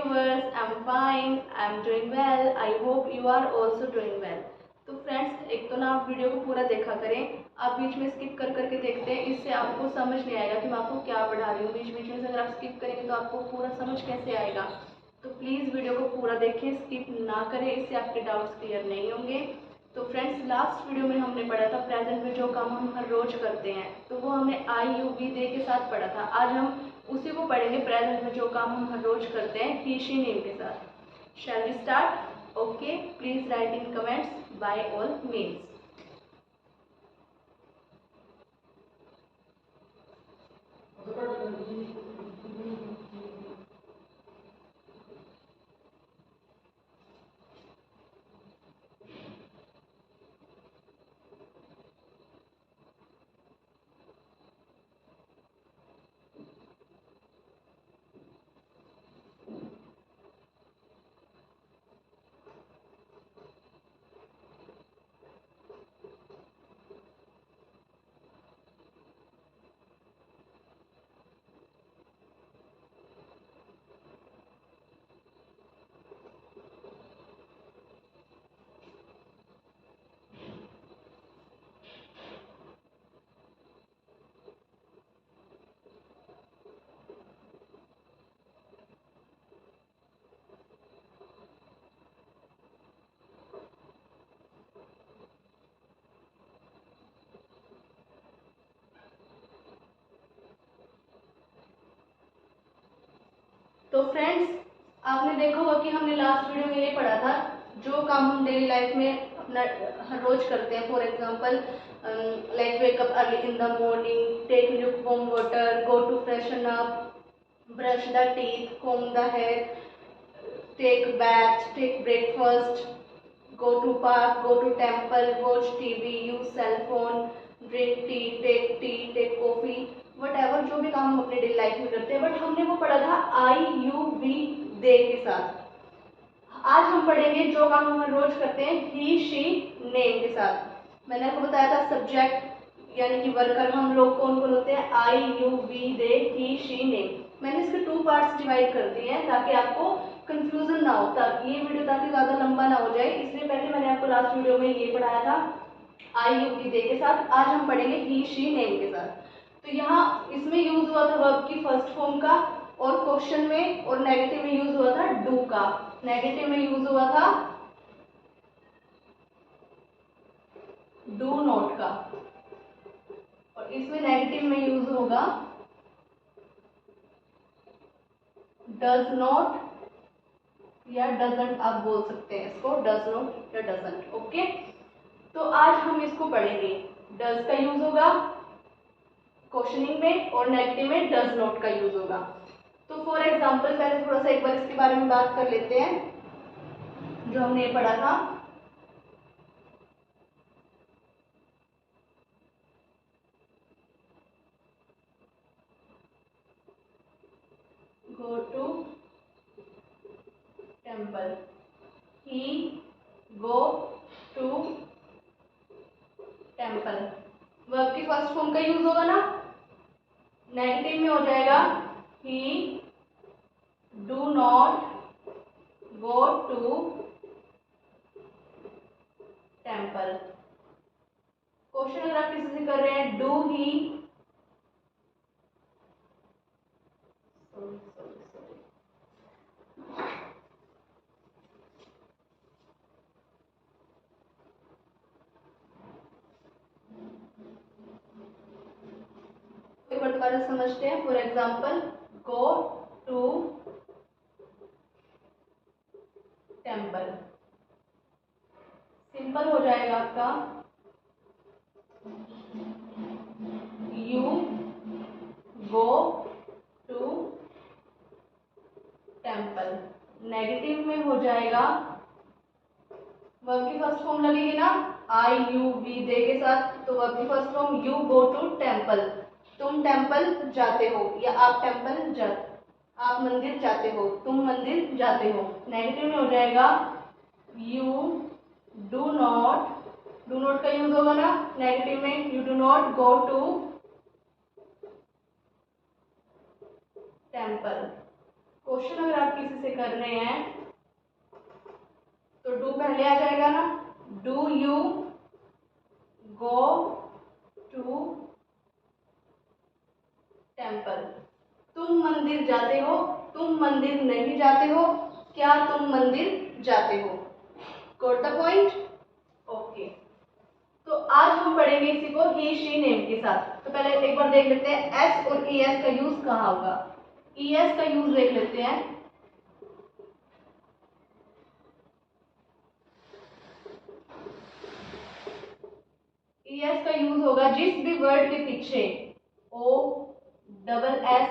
viewers, I'm fine, I'm doing well. I hope you are also doing well. तो friends, एक तो ना आप वीडियो को पूरा देखा करें, आप बीच में स्किप कर करके देखते हैं, इससे आपको समझ नहीं आएगा कि मैं आपको क्या पढ़ा रही हूँ। बीच बीच में से अगर आप स्किप करेंगे तो आपको पूरा समझ कैसे आएगा। तो प्लीज़ वीडियो को पूरा देखें, स्किप ना करें, इससे आपके डाउट्स क्लियर नहीं होंगे। तो फ्रेंड्स, लास्ट वीडियो में हमने पढ़ा था प्रेजेंट में जो काम हम हर रोज करते हैं, तो वो हमने आई यू वी दे के साथ पढ़ा था। आज हम उसी को पढ़ेंगे, प्रेजेंट में जो काम हम हर रोज करते हैं ही शी नेम के साथ। Shall we start? Okay, please write in comments by all means. तो फ्रेंड्स, आपने देखा होगा कि हमने लास्ट वीडियो में ये पढ़ा था, जो काम हम डेली लाइफ में अपना हर रोज करते हैं। For example, like wake up early in the morning, take lukewarm water, go to freshen up, brush the teeth, comb the hair, take bath, take breakfast, go to park, go to temple, watch TV, use cell phone, drink tea, take coffee, whatever जो भी काम हम अपने daily life में करते हैं। But हमने वो पढ़ा था आई यू वी दे के साथ। आज हम पढ़ेंगे जो काम हम रोज करते हैं ही शी नेम के साथ। मैंने आपको बताया था सब्जेक्ट यानी कि वर्कर हम लोग कौन कौन होते हैं, I you we they he she name. मैंने इसके 2 पार्ट्स डिवाइड कर दिए हैं ताकि आपको कंफ्यूजन ना हो, ताकि ये वीडियो ताकि ज़्यादा लंबा ना हो जाए। इसलिए पहले मैंने आपको लास्ट वीडियो में ये पढ़ाया था आई यू वी दे के साथ, आज हम पढ़ेंगे ही शी नेम के साथ। तो यहाँ इसमें यूज हुआ था वर्ब की फर्स्ट फॉर्म का, और क्वेश्चन में और नेगेटिव में यूज हुआ था डू का। नेगेटिव में यूज हुआ था डू नॉट का, और इसमें नेगेटिव में यूज होगा डज नॉट या डजंट। आप बोल सकते हैं इसको डज नॉट या डजंट। ओके, तो आज हम इसको पढ़ेंगे। डज का यूज होगा क्वेश्चनिंग में और नेगेटिव में डज नॉट का यूज होगा। तो फॉर एग्जांपल, पहले थोड़ा सा एक बार इसके बारे में बात कर लेते हैं जो हमने पढ़ा था। Go to temple, he go to temple. Verb की फर्स्ट फॉर्म का यूज होगा ना। नेगेटिव में हो जाएगा he do not go to temple. Question अगर आप किसी से कर रहे हैं, डू ही एक बार दोबारा समझते हैं। For example, go to temple. Simple हो जाएगा आपका you go to temple. Negative में हो जाएगा, वर्ब की फर्स्ट फॉर्म लगेगी ना आई यू वी दे के साथ, तो वर्ब की first form you go to temple. तुम टेम्पल जाते हो, या आप टेम्पल जाते, आप मंदिर जाते हो, तुम मंदिर जाते हो। नेगेटिव में हो जाएगा you do not, do not का यूज होगा ना नेगेटिव में, you do not go to temple. Question अगर आप किसी से कर रहे हैं तो डू पहले आ जाएगा ना, do you go to temple, तुम मंदिर जाते हो, तुम मंदिर नहीं जाते हो, क्या तुम मंदिर जाते हो। Got the point. ओके, तो आज हम पढ़ेंगे इसी को ही शी नेम के साथ। तो पहले एक बार देख लेते हैं एस और ई एस का यूज कहाँ होगा। ई एस का यूज देख लेते हैं। ई एस का यूज होगा जिस भी वर्ड के पीछे O double S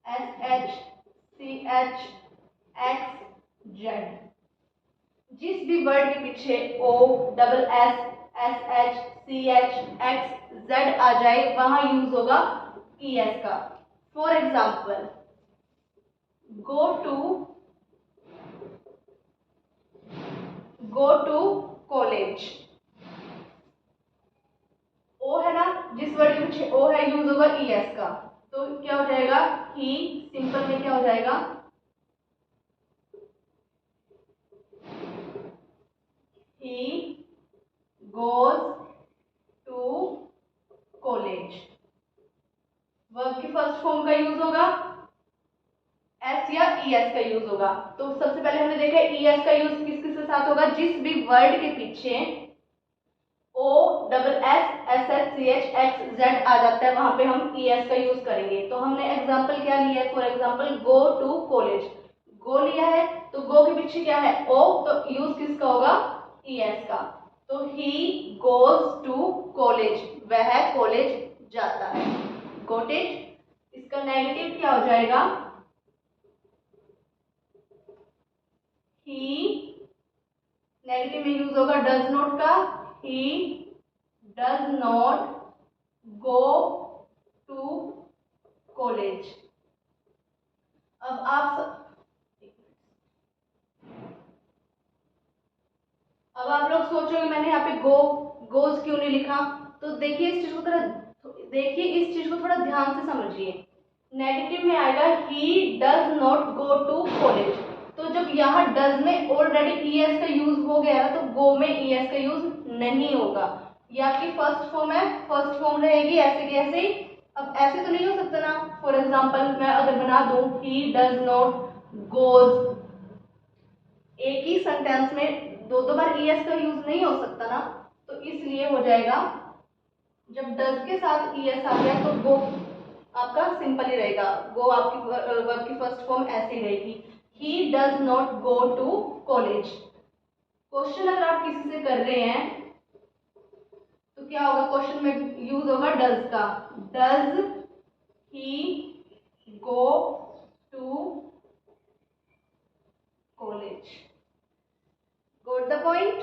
S H C H X Z, जिस भी वर्ड के पीछे O double S S H C H X Z आ जाए वहां यूज होगा ई एस का। For example go to college, O है ना, जिस वर्ड के पीछे ओ है यूज होगा ई एस का, तो क्या हो जाएगा ही, सिंपल में क्या हो जाएगा he goes to college. Verb की फर्स्ट फॉर्म का यूज होगा एस या ई एस का यूज होगा। तो सबसे पहले हमने देखा ई एस का यूज किस किस के साथ होगा, जिस भी वर्ड के पीछे O double S S H C H X Z आ जाता है वहां पे हम ई एस का यूज करेंगे। तो हमने एग्जांपल क्या लिया है, for example go to college, go लिया है तो गो के पीछे क्या है ओ, तो यूज किसका होगा ई एस का। तो ही गोज टू कॉलेज, वह कॉलेज जाता है। Got it. इसका नेगेटिव क्या हो जाएगा, ही, नेगेटिव में यूज होगा डज नॉट का, he does not go to college. अब आप लोग सोचोगे मैंने यहाँ पे गोज क्यों नहीं लिखा। तो देखिए इस चीज को थोड़ा ध्यान से समझिए। नेगेटिव में आएगा he does not go to college, तो जब यहाँ डज में ऑलरेडी ई एस का यूज हो गया ना, तो गो में ई एस का यूज नहीं होगा। ये आपकी फर्स्ट फॉर्म है, फर्स्ट फॉर्म रहेगी ऐसे की ऐसे ही। अब ऐसे तो नहीं हो सकता ना, फॉर एग्जाम्पल मैं अगर बना दूं ही डज नॉट गोज, एक ही सेंटेंस में दो दो बार ई एस का यूज नहीं हो सकता ना, तो इसलिए हो जाएगा जब डज के साथ ई एस आ गया तो गो आपका सिंपल ही रहेगा, गो आपकी वर्ब की फर्स्ट फॉर्म ऐसी रहेगी, he does not go to college. Question अगर आप किसी से कर रहे हैं तो क्या होगा, क्वेश्चन में यूज होगा डज का, does he go to college. Got the point.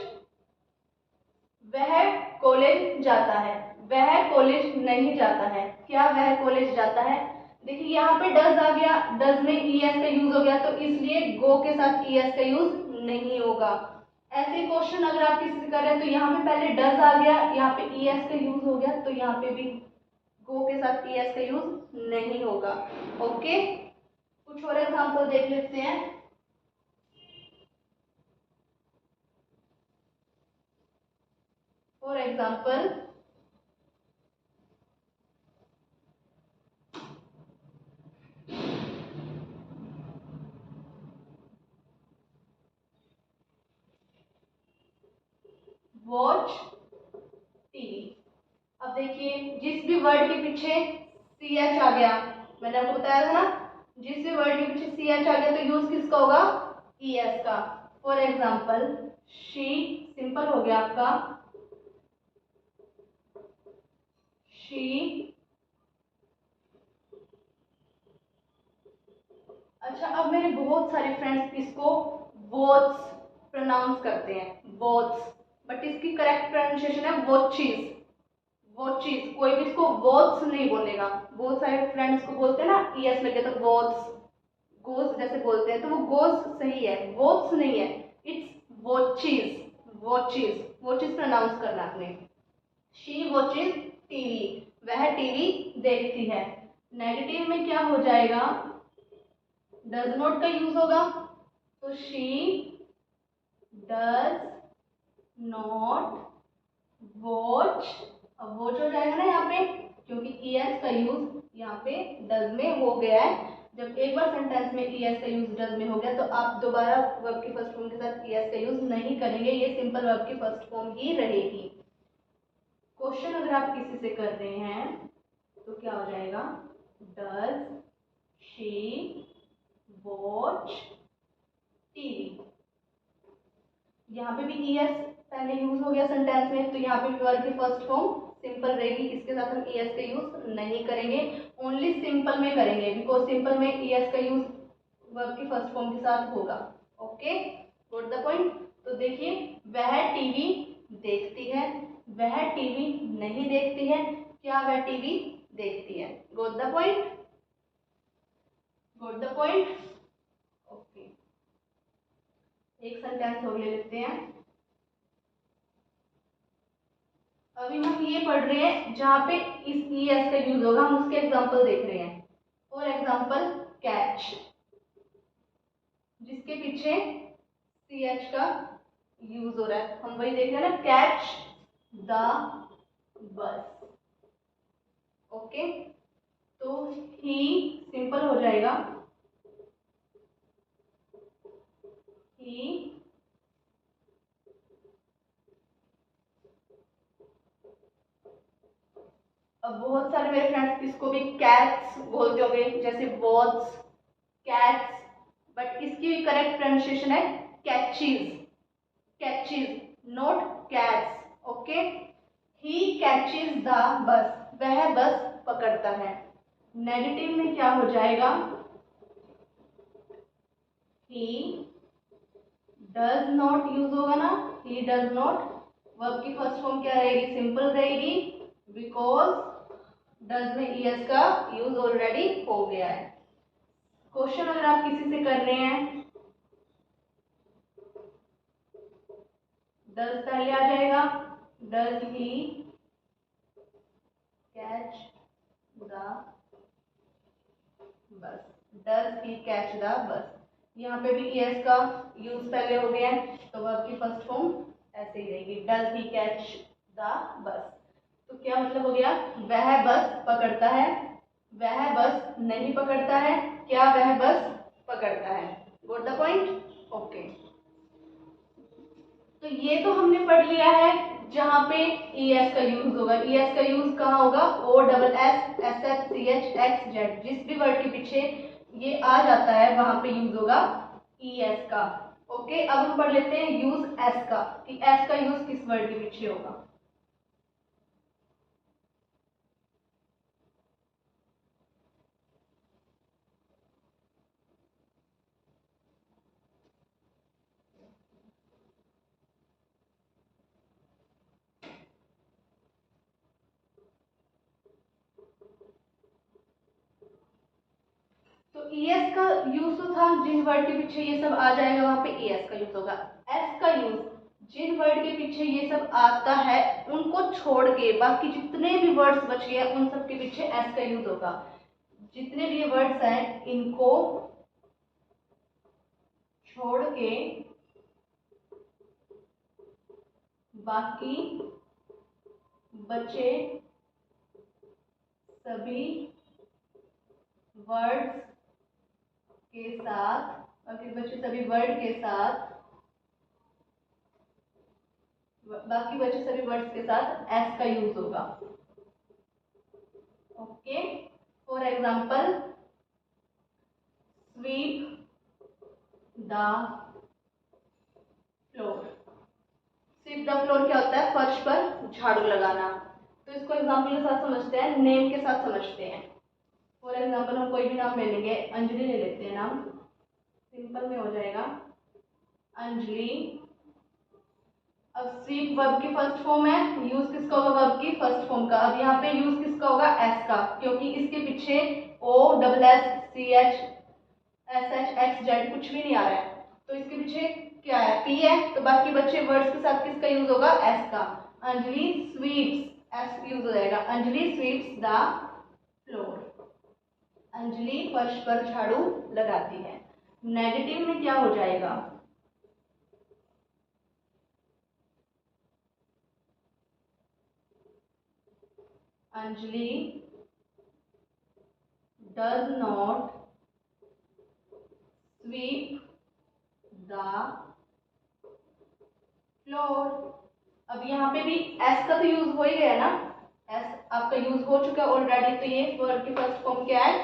वह कॉलेज जाता है, वह कॉलेज नहीं जाता है, क्या वह कॉलेज जाता है। देखिए यहाँ पे डज आ गया, डज में ई एस का यूज हो गया, तो इसलिए गो के साथ ई एस का यूज नहीं होगा। ऐसे क्वेश्चन अगर आप किसी से कर रहे हैं तो यहाँ पे पहले डज आ गया, यहाँ पे ई एस का यूज हो गया, तो यहाँ पे भी गो के साथ ई एस का यूज नहीं होगा। ओके, कुछ और एग्जाम्पल देख लेते हैं। For example watch TV. अब देखिए जिस भी वर्ड के पीछे सी एच आ गया, मैंने आपको बताया था ना, जिस भी वर्ड के पीछे सी एच आ गया तो यूज किसका होगा ई एस का। फॉर एग्जाम्पल शी, सिंपल हो गया आपका, शी। अच्छा, अब मेरे बहुत सारे फ्रेंड्स इसको वॉच प्रोनाउंस करते हैं, वॉच, बट इसकी करेक्ट प्रोनाउंसिएशन है वॉचिज, वॉचिज। कोई भी इसको वॉच नहीं बोलेगा। बहुत सारे फ्रेंड्स को बोलते हैं ना ई एस लगे तो वॉच, गोज जैसे बोलते हैं, तो वो गोज सही है, वॉच नहीं है, it's watches, watches, watches pronounce करना आपने। शी वॉचिज टीवी, वह टीवी देखती है। नेगेटिव में क्या हो जाएगा, डज नॉट का यूज होगा, तो शी डज नॉट वॉच। अब वॉच हो जाएगा ना यहाँ पे, क्योंकि ES का यूज यहाँ पे डज में हो गया है। जब एक बार सेंटेंस में ES का यूज डज में हो गया तो आप दोबारा वर्ब की फर्स्ट फॉर्म के साथ ES का यूज नहीं करेंगे, ये सिंपल वर्ब की फर्स्ट फॉर्म ही रहेगी। क्वेश्चन अगर आप किसी से कर रहे हैं तो क्या हो जाएगा, डज शी वॉच टीवी। यहाँ पे भी ES पहले यूज हो गया सेंटेंस में, तो यहाँ पे भी वर्ब की फर्स्ट फॉर्म सिंपल रहेगी, इसके साथ हम ES का यूज नहीं करेंगे, ओनली सिंपल में करेंगे, बिकॉज सिंपल में ES का यूज वर्ब की फर्स्ट फॉर्म के साथ होगा। Okay, got the point. तो देखिए, वह टीवी देखती है, वह टीवी नहीं देखती है, क्या वह टीवी देखती है। Got the point, got the point. Okay, एक सेंटेंस और ले लेते हैं। अभी हम ये पढ़ रहे हैं जहाँ पे इस ES का यूज होगा, हम उसके एग्जांपल देख रहे हैं। फॉर एग्जांपल कैच, जिसके पीछे CH का यूज हो रहा है, हम वही देख रहे हैं ना, कैच द बस। ओके, तो ही सिंपल हो जाएगा, ही अब बहुत सारे मेरे फ्रेंड्स इसको भी कैट्स बोलते होंगे, जैसे वॉच, कैट्स, बट इसकी करेक्ट प्रोनाउंसिएशन है catches, catches, not cats. Okay, he catches the bus, वह बस पकड़ता है। नेगेटिव में क्या हो जाएगा, ही डज नॉट यूज होगा ना, ही डज नॉट, वर्ब की फर्स्ट फॉर्म क्या रहेगी, सिंपल रहेगी, बिकॉज डज में ES का यूज ऑलरेडी हो गया है। क्वेश्चन अगर आप किसी से कर रहे हैं, डज पहले आ जाएगा, does he catch the bus, does he catch the bus. यहाँ पे भी ES का यूज पहले हो गया है, तो वर्ब की फर्स्ट फॉर्म ऐसे ही रहेगी, does he catch the bus. तो क्या मतलब हो गया, वह बस पकड़ता है, वह बस नहीं पकड़ता है, क्या वह बस पकड़ता है। Got the point. ओके, तो ये तो हमने पढ़ लिया है जहाँ पे ES का यूज होगा। ES का यूज कहाँ होगा, OSSFCHXZ, जिस भी वर्ड के पीछे ये आ जाता है वहां पे यूज होगा ES का। ओके, अब हम पढ़ लेते हैं यूज S का, कि S का यूज किस वर्ड के पीछे होगा। तो ES का यूज तो था, जिन वर्ड के पीछे ये सब आ जाएगा वहां पे ES का यूज होगा। S का यूज, जिन वर्ड के पीछे ये सब आता है उनको छोड़ के बाकी जितने भी वर्ड्स बच गए उन सब के पीछे S का यूज होगा। जितने भी वर्ड्स हैं इनको छोड़ के बाकी बचे सभी वर्ड्स के साथ, बाकी बचे सभी वर्ड के साथ, बाकी बचे सभी वर्ड्स के साथ S का यूज होगा। Okay, for example sweep the floor. Sweep the floor क्या होता है, फर्श पर झाड़ू लगाना। तो इसको एग्जाम्पल के साथ समझते हैं, नेम के साथ समझते हैं। फॉर एग्जाम्पल हम कोई भी नाम ले लेंगे, अंजलि ले लेते हैं नाम, सिंपल में हो जाएगा अंजलि। अब स्वीप वर्ब की फर्स्ट फॉर्म है, यूज किसका होगा, वर्ब की फर्स्ट फॉर्म का। अब यहाँ पे यूज किसका होगा, S का, क्योंकि इसके पीछे OSSCHSHXZ कुछ भी नहीं आ रहा है, तो इसके पीछे क्या है, P है, तो बाकी बच्चे वर्ड्स के साथ किसका यूज होगा, S का। अंजलि स्वीप्स, S यूज हो जाएगा, Anjali sweeps the floor. Anjali फर्श पर झाड़ू लगाती है। नेगेटिव में क्या हो जाएगा? Anjali does not sweep the floor. अब यहाँ पे भी एस का तो यूज हो ही गया ना, एस आपका यूज हो चुका है ऑलरेडी, तो ये वर्ड की फर्स्ट फॉर्म क्या है?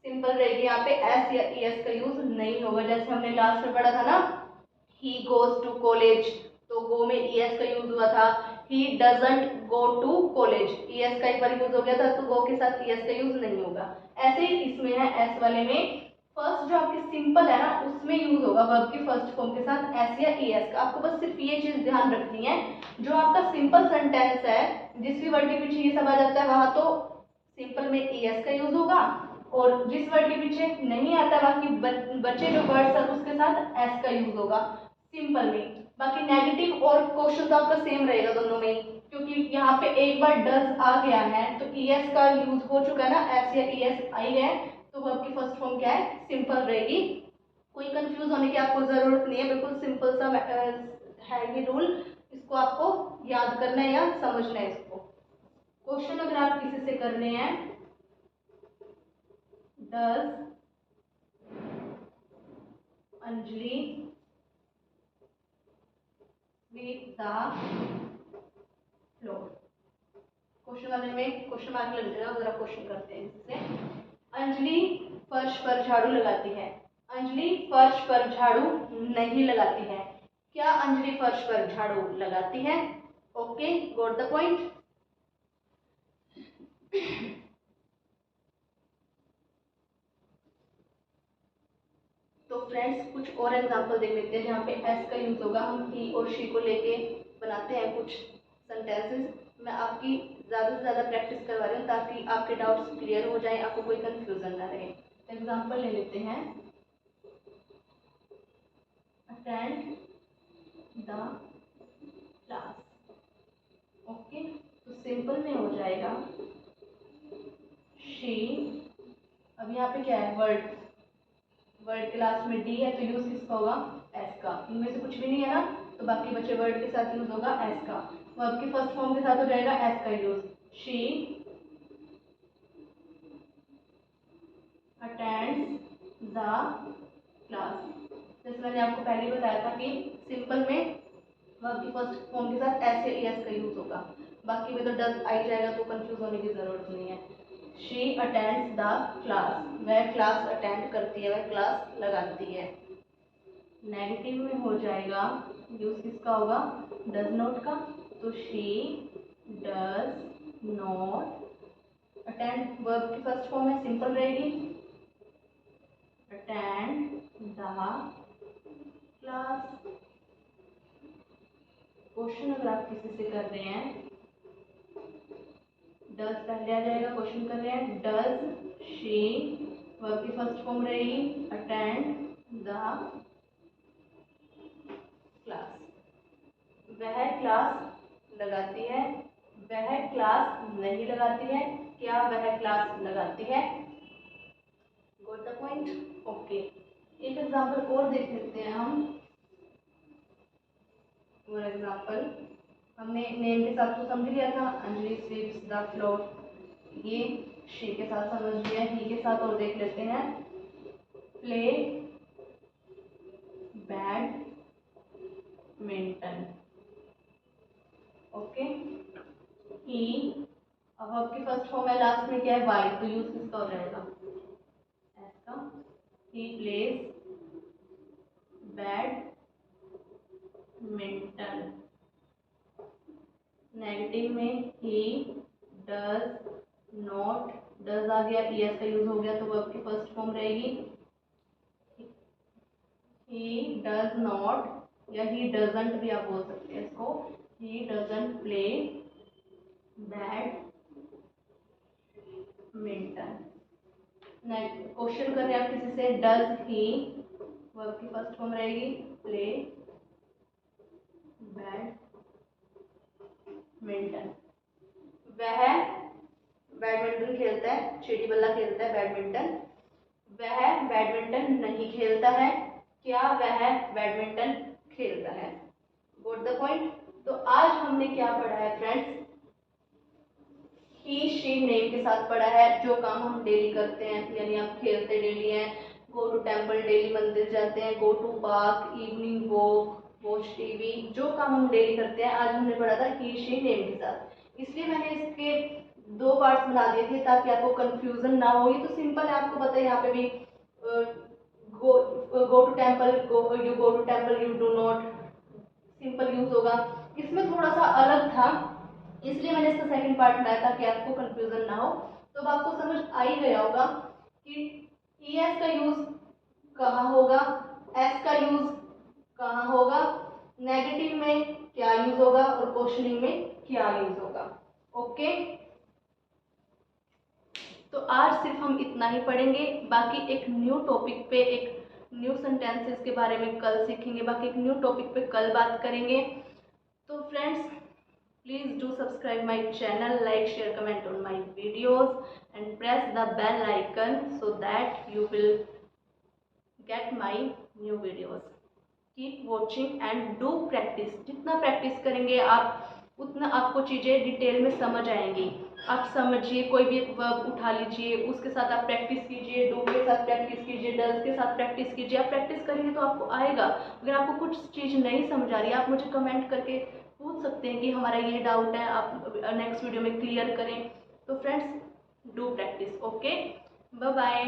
सिंपल रहेगी। यहाँ पे एस या एस का यूज नहीं होगा। जैसे हमने लास्ट में पढ़ा था ना, ही गोज टू कॉलेज, तो गो में एस का यूज हुआ था। He doesn't go to college, S का एक बार यूज हो गया था, तो गो के साथ एस का यूज नहीं होगा। ऐसे ही इसमें है, एस वाले में फर्स्ट जो आपकी सिंपल है ना, उसमें यूज होगा वर्ब की फर्स्ट फॉर्म के साथ एस या एस का। आपको बस सिर्फ ये चीज ध्यान रखनी है, जो आपका सिंपल सेंटेंस है, जिस भी वर्ड के पीछे ये सब आ जाता है, वहां तो सिंपल में एस का यूज होगा, और जिस वर्ड के पीछे नहीं आता, बाकी बचे जो वर्ड्स है उसके साथ एस का यूज होगा सिंपल में। बाकी नेगेटिव और क्वेश्चन तो आपका सेम रहेगा दोनों में ही, क्योंकि यहाँ पे एक बार डज आ गया है तो एस का यूज हो चुका है ना, एस या एस आई है, तो वर्ब की फर्स्ट फॉर्म क्या है? सिंपल रहेगी। कोई कंफ्यूज होने की आपको जरूरत नहीं है, बिल्कुल सिंपल सा है ये रूल, इसको आपको याद करना है या समझना है इसको। क्वेश्चन अगर आप किसी से करने हैं, does Anjali sweep the floor, question वाले में क्वेश्चन मार्क लग जाएगा अगर आप क्वेश्चन करते हैं इससे। अंजलि फर्श पर झाड़ू लगाती है। अंजलि फर्श पर झाड़ू नहीं लगाती है। क्या अंजलि फर्श पर झाड़ू लगाती है? Okay, got the point. तो फ्रेंड्स कुछ और एग्जांपल देख लेते हैं जहाँ पे एस का यूज होगा। हम ही और शी को लेके बनाते हैं कुछ सेंटेंसेस। मैं आपकी ज़्यादा से ज़्यादा प्रैक्टिस करवा रही हूँ ताकि आपके डाउट्स क्लियर हो जाएं, आपको कोई कंफ्यूजन ना रहे। एग्जांपल ले लेते हैं, अटेंड द क्लास। ओके, तो सिंपल में हो जाएगा शी। अब यहाँ पे क्या है? वर्ड, वर्ड के लास्ट में डी है, तो यूज किसका होगा? एस का। इनमें से कुछ भी नहीं है ना, तो बाकी बचे वर्ड के साथ यूज होगा एस का। वर्ब की फर्स्ट फॉर्म के साथ हो जाएगा एस का use. She attends the class. जैसे मैंने आपको पहले ही बताया था कि सिंपल में वर्ब की फर्स्ट फॉर्म के साथ एस या एस का यूज होगा, बाकी में तो डज आई जाएगा, तो कंफ्यूज होने की जरूरत नहीं है। शी अटेंड्स द क्लास, वह क्लास अटेंड करती है, वह क्लास लगाती है। नेगेटिव में हो जाएगा, यूज किसका होगा? डज नॉट का, तो she does not attend. Verb की फर्स्ट फॉर्म में सिंपल रहेगी, अटेंड द क्लास। क्वेश्चन अगर आप किसी से कर रहे हैं, डज पहले आ जाएगा। क्वेश्चन कर रहे हैं, डज शी, वर्ब की फर्स्ट फॉर्म रहेगी अटेंड द क्लास, वह क्लास लगाती है, वह क्लास नहीं लगाती है। क्या वह क्लास लगाती है? Got the point. ओके, एक एग्जांपल और देख लेते हैं हम। फॉर एग्जांपल हमने नेम के साथ तो समझ लिया था, अंजलि स्वीप्स द फ्लोर, ये शी के साथ समझ लिया। ही के साथ और देख लेते हैं, प्ले बैडमिंटन। ओके, ही, अब आपकी फर्स्ट फॉर्म है, लास्ट में क्या है? वाई, तो यूज किसका हो जाएगा? एस का। He plays badminton. नेगेटिव में ही डज नॉट, डज आ गया, एस का यूज हो गया, तो वर्ब की फर्स्ट फॉर्म रहेगी ही डज नॉट, या ही डजंट भी आप बोल सकते हैं इसको। He doesn't play badminton. Question कर रहे हैं आप किसी से, डज ही, वर्ब की फर्स्ट फॉर्म रहेगी प्ले बैडमिंटन, वह बैडमिंटन खेलता है, चिड़ी बल्ला खेलता है बैडमिंटन, वह बैडमिंटन नहीं खेलता है। क्या वह बैडमिंटन खेलता है? Got the point. तो आज हमने क्या पढ़ा है फ्रेंड्स? ही शी नेम के साथ पढ़ा है। जो काम हम डेली करते हैं, यानी आप खेलते डेली हैं, गो टू टेम्पल डेली मंदिर जाते हैं, go to park, evening walk, watch TV, जो काम हम डेली करते हैं आज हमने पढ़ा था ही शी नेम के साथ। इसलिए मैंने इसके 2 पार्ट्स बना दिए थे ताकि आपको कंफ्यूजन ना हो। ये तो सिंपल है, आपको पता है यहाँ पे भी go to temple, you go to temple, you do not, simple use होगा। इसमें थोड़ा सा अलग था, इसलिए मैंने इसका सेकंड पार्ट बनाया ताकि आपको कंफ्यूजन ना हो। तो अब आपको समझ आ ही गया होगा कि ईएस का यूज कहाँ होगा, एस का यूज कहाँ होगा, नेगेटिव में क्या यूज होगा और क्वेश्चनिंग में क्या यूज होगा। ओके, तो आज सिर्फ हम इतना ही पढ़ेंगे। बाकी एक न्यू टॉपिक पे, एक न्यू सेंटेंसेस के बारे में कल सीखेंगे। बाकी एक न्यू टॉपिक पे कल बात करेंगे। तो friends, please do subscribe my channel, like, share, comment on my videos and press the bell icon so that you will get my new videos. Keep watching and do practice. जितना practice करेंगे आप उतना आपको चीज़ें detail में समझ आएंगी। आप समझिए, कोई भी एक वर्ब उठा लीजिए, उसके साथ आप प्रैक्टिस कीजिए, डू के साथ प्रैक्टिस कीजिए, डज के साथ प्रैक्टिस कीजिए। आप प्रैक्टिस करेंगे तो आपको आएगा। अगर आपको कुछ चीज़ नहीं समझ आ रही है, आप मुझे कमेंट करके पूछ सकते हैं कि हमारा ये डाउट है, आप नेक्स्ट वीडियो में क्लियर करें। तो friends, do practice. Okay, bye bye.